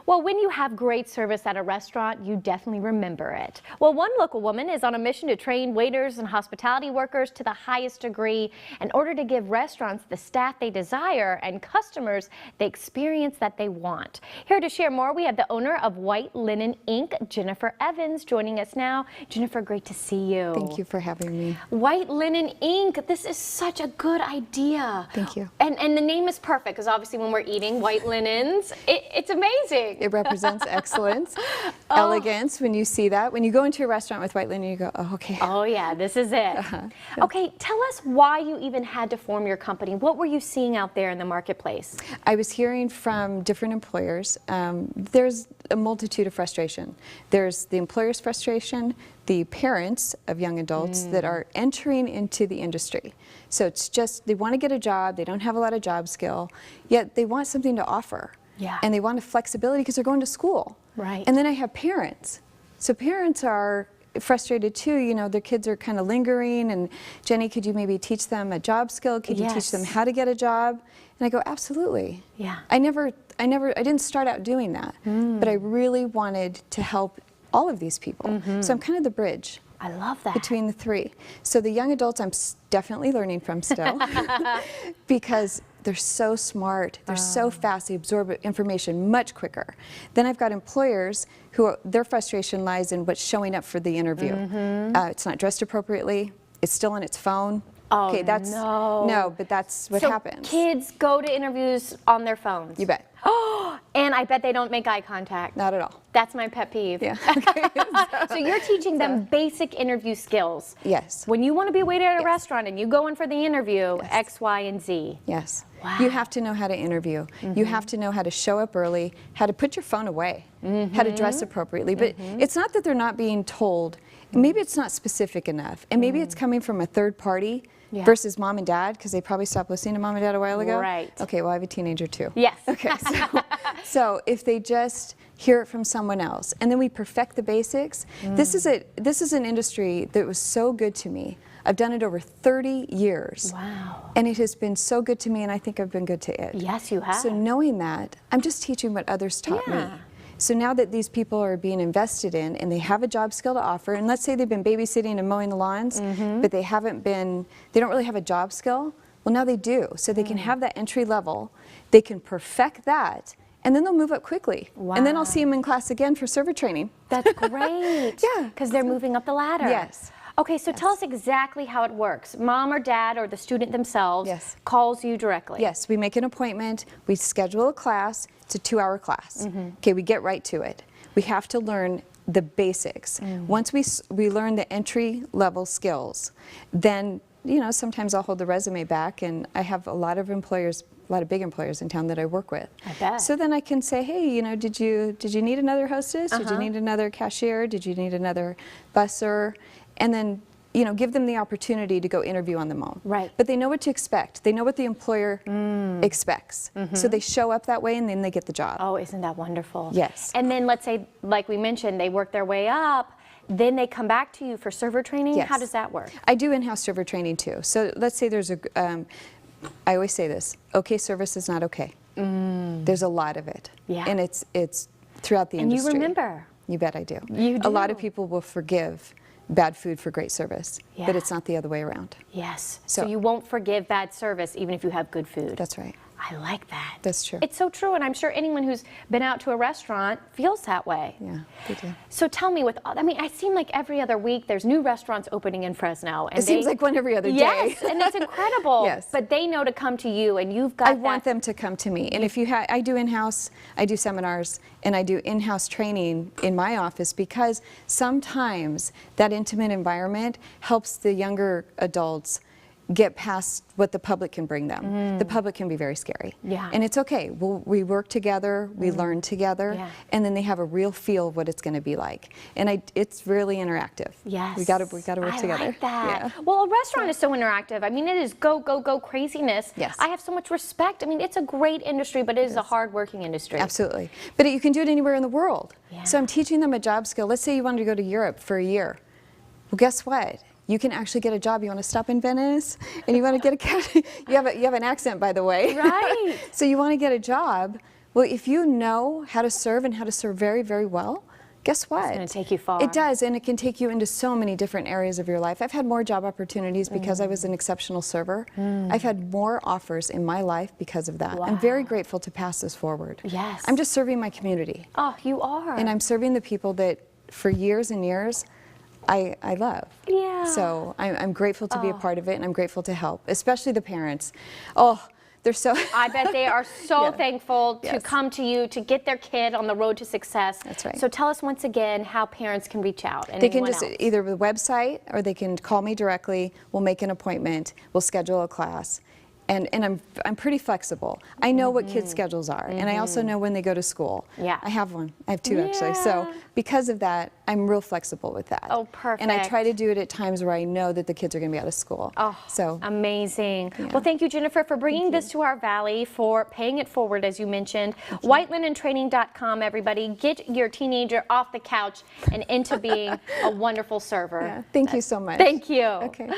Well, when you have great service at a restaurant, you definitely remember it. Well, one local woman is on a mission to train waiters and hospitality workers to the highest degree in order to give restaurants the staff they desire and customers the experience that they want. Here to share more, we have the owner of White Linen Inc., Jennifer Evans, joining us now. Jennifer, great to see you. Thank you for having me. White Linen Inc., this is such a good idea. Thank you. And the name is perfect because obviously when we're eating white linens, it's amazing. It represents excellence, elegance when you see that. When you go into a restaurant with white linen, you go, oh, okay. Oh yeah, this is it. Okay, tell us why you even had to form your company. What were you seeing out there in the marketplace? I was hearing from different employers, there's a multitude of frustration. There's the employer's frustration, the parents of young adults that are entering into the industry. So it's just, they want to get a job, they don't have a lot of job skill, yet they want something to offer. Yeah. And they want a flexibility because they're going to school. Right. And then I have parents. So parents are frustrated too, you know, their kids are kind of lingering and Jenny, could you maybe teach them a job skill? Could you teach them how to get a job? And I go, absolutely. Yeah. I didn't start out doing that, but I really wanted to help all of these people. So I'm kind of the bridge. I love that. Between the three. So the young adults I'm definitely learning from still because they're so smart, they're so fast, they absorb information much quicker. Then I've got employers who their frustration lies in what's showing up for the interview. It's not dressed appropriately, it's still on its phone. Oh, okay, that's no, but that's what happens. Kids go to interviews on their phones. You bet. Oh, and I bet they don't make eye contact. Not at all. That's my pet peeve. Yeah. So you're teaching them basic interview skills. Yes. When you want to be a waiter at a restaurant and you go in for the interview, X, Y, and Z. Yes. Wow. You have to know how to interview. You have to know how to show up early, how to put your phone away, how to dress appropriately. But it's not that they're not being told. Maybe it's not specific enough. And maybe it's coming from a third party versus mom and dad, because they probably stopped listening to mom and dad a while ago. Right. Okay, well, I have a teenager too. Yes. Okay, so if they just hear it from someone else, and then we perfect the basics. This is an industry that was so good to me. I've done it over 30 years. Wow. And it has been so good to me, and I think I've been good to it. Yes, you have. So knowing that, I'm just teaching what others taught me. So now that these people are being invested in and they have a job skill to offer, and let's say they've been babysitting and mowing the lawns, but they don't really have a job skill, well now they do. So they can have that entry level, they can perfect that, and then they'll move up quickly. Wow. And then I'll see them in class again for server training. That's great. Yeah. Because they're moving up the ladder. Yes. Okay, so tell us exactly how it works. Mom or dad or the student themselves calls you directly. Yes, we make an appointment, we schedule a class, it's a 2-hour class. Okay, we get right to it. We have to learn the basics. Once we learn the entry level skills, then, you know, sometimes I'll hold the resume back, and I have a lot of employers, a lot of big employers in town that I work with. I bet. So then I can say, hey, you know, did you need another hostess? Did you need another cashier? Did you need another busser? And then, you know, give them the opportunity to go interview on their own. Right. But they know what to expect. They know what the employer expects. So they show up that way, and then they get the job. Oh, isn't that wonderful? Yes. And then let's say, like we mentioned, they work their way up, then they come back to you for server training? Yes. How does that work? I do in-house server training too. So let's say there's I always say this, okay service is not okay. There's a lot of it. Yeah. And it's throughout the industry. And you remember. You bet I do. You do. A lot of people will forgive bad food for great service, Yeah. but it's not the other way around. Yes. So So you won't forgive bad service even if you have good food. That's right. I like that. That's true. It's so true, and I'm sure anyone who's been out to a restaurant feels that way. Yeah, they do. So tell me, I seem like every other week there's new restaurants opening in Fresno. And It seems like one every other day. Yes, and it's incredible. Yes. But they know to come to you, and you've got I want them to come to me. And if I do in-house, I do seminars, and I do in-house training in my office, because sometimes that intimate environment helps the younger adults get past what the public can bring them. The public can be very scary. Yeah. And it's okay. We work together, we learn together, and then they have a real feel of what it's going to be like. And it's really interactive. Yes. We got to work together. I like that. Yeah. Well, a restaurant is so interactive. I mean, it is go, go, go craziness. Yes. I have so much respect. I mean, it's a great industry, but it is a hard-working industry. Absolutely. But you can do it anywhere in the world. Yeah. So I'm teaching them a job skill. Let's say you wanted to go to Europe for a year. Well, guess what? You can actually get a job. You want to stop in Venice, and you want to get a you have an accent, by the way. Right. So you want to get a job. Well, if you know how to serve and how to serve very, very well, guess what? It's going to take you far. It does, and it can take you into so many different areas of your life. I've had more job opportunities because I was an exceptional server. I've had more offers in my life because of that. I'm very grateful to pass this forward. Yes. I'm just serving my community. Oh, you are. And I'm serving the people that for years and years I love. Yeah. So I'm grateful to be a part of it, and I'm grateful to help, especially the parents. Oh, they're so... I bet they are so Yeah. thankful to Yes. come to you to get their kid on the road to success. That's right. So tell us once again how parents can reach out. And They can anyone just else. either the website, or they can call me directly. We'll make an appointment. We'll schedule a class. And I'm pretty flexible. I know what kids' schedules are, and I also know when they go to school. Yeah. I have one. I have two actually. So Yeah. because of that, I'm real flexible with that. Oh, And I try perfect. to do it at times where I know that the kids are going to be out of school. Oh, so amazing. Yeah. Well, thank you, Jennifer, for bringing this to our valley, for paying it forward, as you mentioned. WhiteLinenTraining.com, everybody. Get your teenager off the couch and into being a wonderful server. yeah, thank you so much. Thank you. Okay.